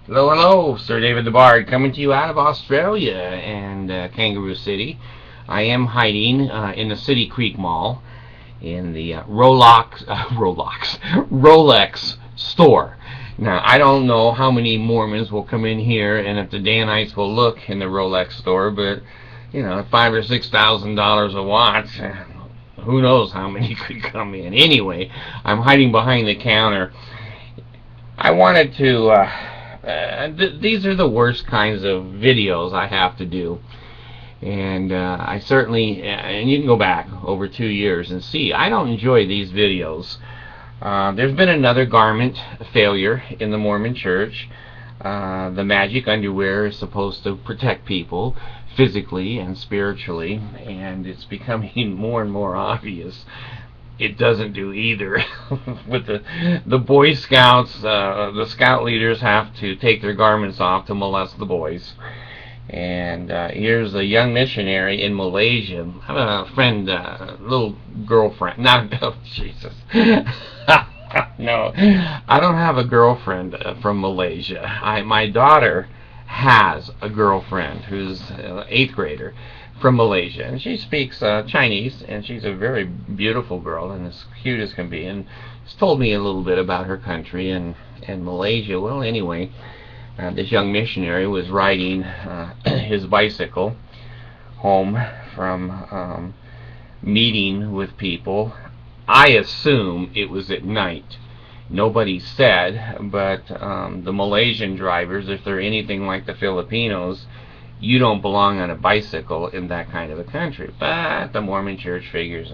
Hello, hello, Sir David the Bard, coming to you out of Australia and Kangaroo City. I am hiding in the City Creek Mall in the Rolex store. Now, I don't know how many Mormons will come in here and if the Danites will look in the Rolex store, but $5,000 or $6,000 a watch. Who knows how many could come in? Anyway, I'm hiding behind the counter. I wanted to. These are the worst kinds of videos I have to do, and I certainly. And you can go back over 2 years and see. I don't enjoy these videos. There's been another garment failure in the Mormon Church. The magic underwear is supposed to protect people physically and spiritually, and it's becoming more and more obvious it doesn't do either. With the Boy Scouts, the scout leaders have to take their garments off to molest the boys. And here's a young missionary in Malaysia. I have a friend, little girlfriend. Not, oh, Jesus. No, I don't have a girlfriend from Malaysia. My daughter has a girlfriend who's an 8th grader from Malaysia, and she speaks Chinese, and she's a very beautiful girl and as cute as can be, and she's told me a little bit about her country and Malaysia. Well, anyway, this young missionary was riding his bicycle home from meeting with people. I assume it was at night. Nobody said, but the Malaysian drivers, if they're anything like the Filipinos, you don't belong on a bicycle in that kind of a country. But the Mormon Church figures,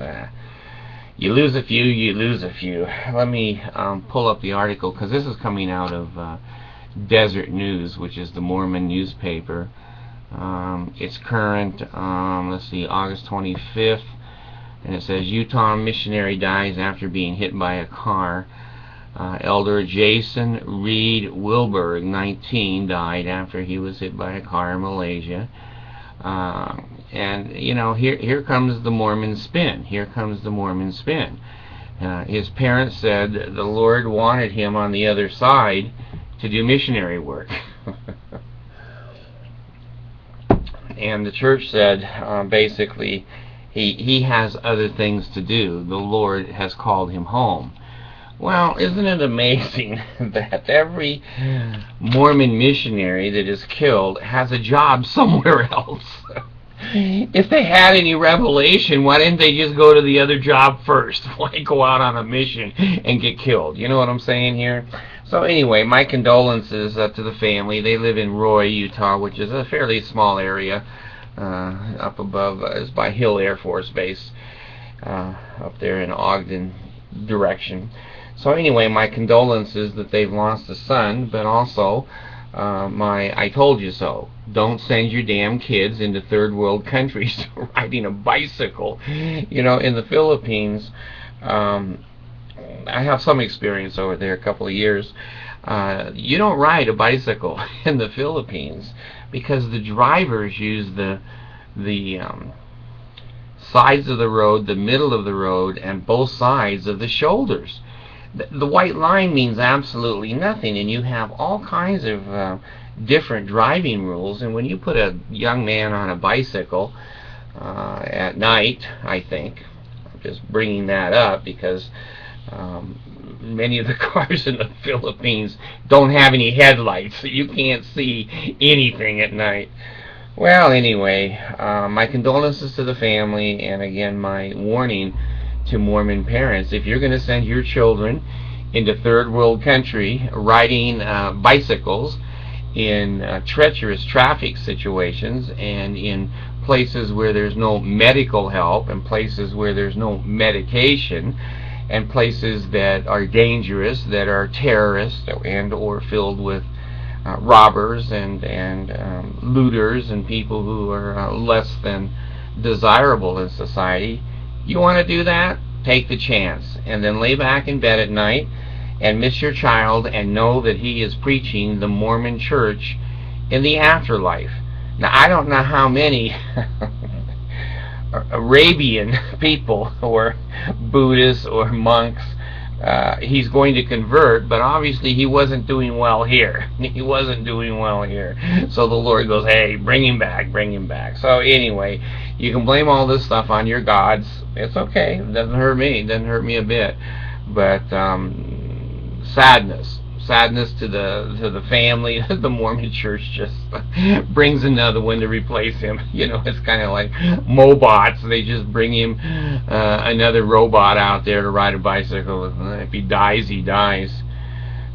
you lose a few, you lose a few. Let me pull up the article, because this is coming out of Desert News, which is the Mormon newspaper. It's current, let's see, August 25th, and it says, Utah missionary dies after being hit by a car. Elder Jason Reed Wilberg, 19, died after he was hit by a car in Malaysia. And, here comes the Mormon spin. Here comes the Mormon spin. His parents said the Lord wanted him on the other side to do missionary work. And the church said, basically, he has other things to do. The Lord has called him home. Well, isn't it amazing that every Mormon missionary that is killed has a job somewhere else? If they had any revelation, why didn't they just go to the other job first? Why go out on a mission and get killed? You know what I'm saying here? So anyway, my condolences to the family. They live in Roy, Utah, which is a fairly small area. Up above is by Hill Air Force Base, up there in Ogden direction. So anyway, my condolences that they've lost a son, but also my I told you so. Don't send your damn kids into third world countries riding a bicycle. In the Philippines, I have some experience over there, a couple of years. You don't ride a bicycle in the Philippines because the drivers use the sides of the road, the middle of the road, and both sides of the shoulders. The white line means absolutely nothing, and you have all kinds of different driving rules. And when you put a young man on a bicycle at night, I think, I'm just bringing that up because many of the cars in the Philippines don't have any headlights, so you can't see anything at night. Well, anyway, my condolences to the family, and again, my warning to Mormon parents: if you're going to send your children into third world country riding bicycles in treacherous traffic situations and in places where there's no medical help and places where there's no medication and places that are dangerous, that are terrorists and or filled with robbers and looters and people who are less than desirable in society, you want to do that? Take the chance, and then lay back in bed at night and miss your child and know that he is preaching the Mormon Church in the afterlife. Now, I don't know how many Arabian people or Buddhists or monks he's going to convert, but obviously he wasn't doing well here. He wasn't doing well here. So the Lord goes, hey, bring him back, bring him back. So anyway, you can blame all this stuff on your gods. It's okay. It doesn't hurt me. It doesn't hurt me a bit. But sadness to the family. The Mormon church just brings another one to replace him. It's kind of like Mobots. They just bring him another robot out there to ride a bicycle. If he dies, he dies.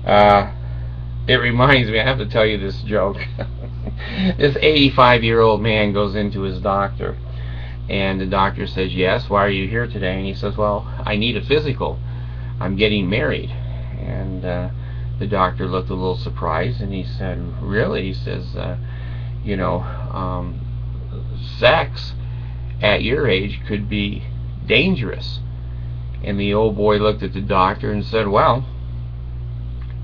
It reminds me, I have to tell you this joke. This 85-year-old man goes into his doctor, and the doctor says, yes, why are you here today? And he says, well, I need a physical. I'm getting married. And the doctor looked a little surprised, and he said, really? He says, sex at your age could be dangerous. And the old boy looked at the doctor and said, well,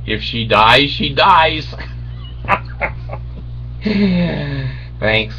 if she dies, she dies. Thanks.